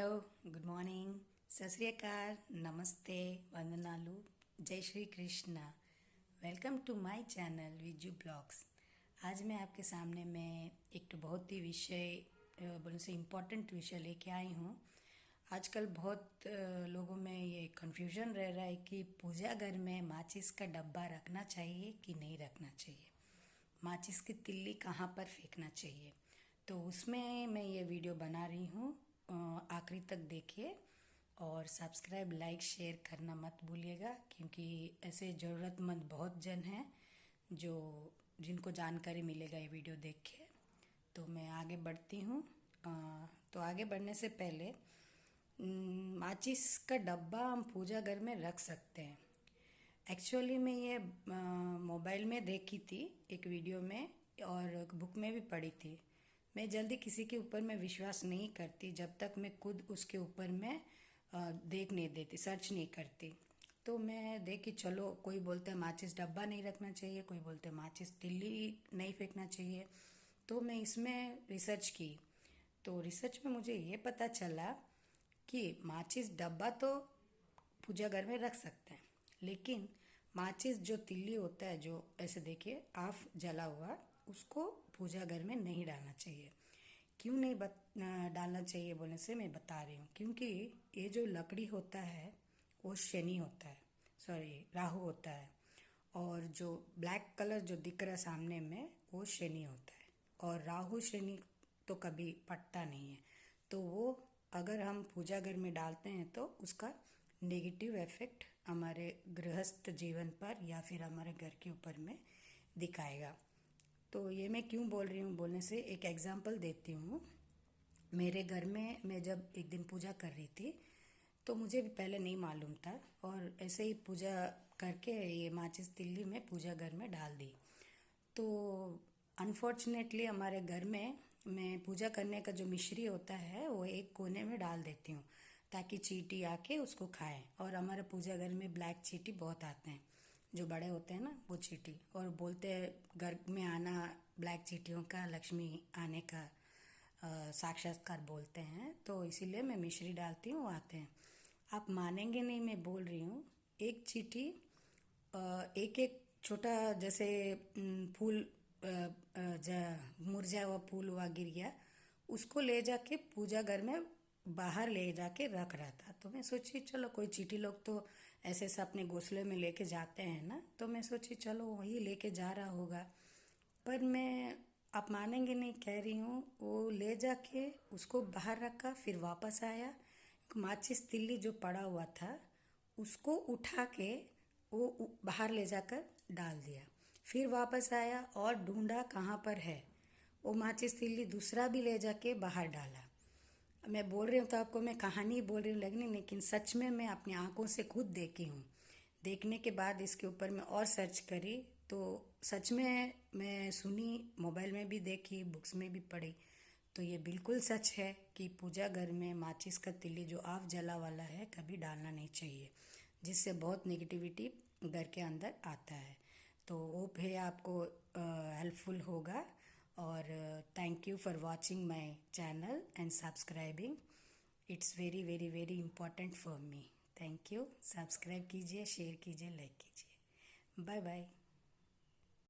Hello, good morning, सत श्री अकाल, नमस्ते, वंदनालु, जय Shri Krishna. Welcome to my channel Viju blogs. आज मैं आपके सामने में एक तो बहुत ही विषय बोलने से इम्पोर्टेंट विषय लेके आई हूँ। आजकल बहुत लोगों में ये कन्फ्यूजन रह रहा है कि पूजा घर में माचिस का डब्बा रखना चाहिए कि नहीं रखना चाहिए, माचिस की तिल्ली कहाँ पर फेंकना चाहिए। तो उसमें मैं ये वीडियो बना रही हूँ, आखिरी तक देखिए और सब्सक्राइब लाइक शेयर करना मत भूलिएगा, क्योंकि ऐसे ज़रूरतमंद बहुत जन हैं जो जिनको जानकारी मिलेगा ये वीडियो देख के। तो मैं आगे बढ़ती हूँ। तो आगे बढ़ने से पहले माचिस का डब्बा हम पूजा घर में रख सकते हैं। एक्चुअली मैं ये मोबाइल में देखी थी एक वीडियो में और बुक में भी पढ़ी थी। मैं जल्दी किसी के ऊपर मैं विश्वास नहीं करती जब तक मैं खुद उसके ऊपर मैं देख नहीं देती, सर्च नहीं करती। तो मैं देखी, चलो कोई बोलता है माचिस डब्बा नहीं रखना चाहिए, कोई बोलते हैं माचिस तिल्ली नहीं फेंकना चाहिए। तो मैं इसमें रिसर्च की। तो रिसर्च में मुझे ये पता चला कि माचिस डब्बा तो पूजा घर में रख सकते हैं, लेकिन माचिस जो तिल्ली होता है, जो ऐसे देखिए आफ जला हुआ, उसको पूजा घर में नहीं डालना चाहिए। क्यों नहीं डालना चाहिए बोलने से मैं बता रही हूँ। क्योंकि ये जो लकड़ी होता है वो शनि होता है, सॉरी राहु होता है, और जो ब्लैक कलर जो दिख रहा है सामने में वो शनि होता है। और राहु शनि तो कभी पटता नहीं है। तो वो अगर हम पूजा घर में डालते हैं तो उसका नेगेटिव इफेक्ट हमारे गृहस्थ जीवन पर या फिर हमारे घर के ऊपर में दिखाएगा। तो ये मैं क्यों बोल रही हूँ बोलने से एक एग्जांपल देती हूँ। मेरे घर में मैं जब एक दिन पूजा कर रही थी तो मुझे भी पहले नहीं मालूम था, और ऐसे ही पूजा करके ये माचिस तिल्ली में पूजा घर में डाल दी। तो अनफॉर्चुनेटली हमारे घर में मैं पूजा करने का जो मिश्री होता है वो एक कोने में डाल देती हूँ ताकि चींटी आके उसको खाए। और हमारे पूजा घर में ब्लैक चींटी बहुत आते हैं, जो बड़े होते हैं ना वो चींटी, और बोलते हैं घर में आना ब्लैक चींटियों का लक्ष्मी आने का साक्षात्कार बोलते हैं। तो इसीलिए मैं मिश्री डालती हूँ, वो आते हैं। आप मानेंगे नहीं, मैं बोल रही हूँ, एक चींटी एक एक छोटा जैसे फूल मुरझाया हुआ फूल हुआ गिर गया, उसको ले जाके पूजा घर में बाहर ले जाके रख रहा था। तो मैं सोची चलो कोई चींटी लोग तो ऐसे ऐसे अपने घोंसले में लेके जाते हैं ना, तो मैं सोची चलो वही लेके जा रहा होगा। पर मैं, आप मानेंगे नहीं कह रही हूँ, वो ले जाके उसको बाहर रखा, फिर वापस आया, माचिस तिल्ली जो पड़ा हुआ था उसको उठा के वो बाहर ले जाकर डाल दिया। फिर वापस आया और ढूंढा कहाँ पर है, वो माचिस तिल्ली दूसरा भी ले जाके बाहर डाला। मैं बोल रही हूँ तो आपको मैं कहानी बोल रही हूँ लगनी, लेकिन सच में मैं अपनी आंखों से खुद देखी हूँ। देखने के बाद इसके ऊपर मैं और सर्च करी तो सच में मैं सुनी, मोबाइल में भी देखी, बुक्स में भी पढ़ी। तो ये बिल्कुल सच है कि पूजा घर में माचिस का तिल्ली जो आग जला वाला है कभी डालना नहीं चाहिए, जिससे बहुत नेगेटिविटी घर के अंदर आता है। तो होप है आपको हेल्पफुल होगा। और thank you for watching my channel and subscribing. It's very very very important for me. Thank you. Subscribe कीजिए, शेयर कीजिए, लाइक कीजिए। Bye bye.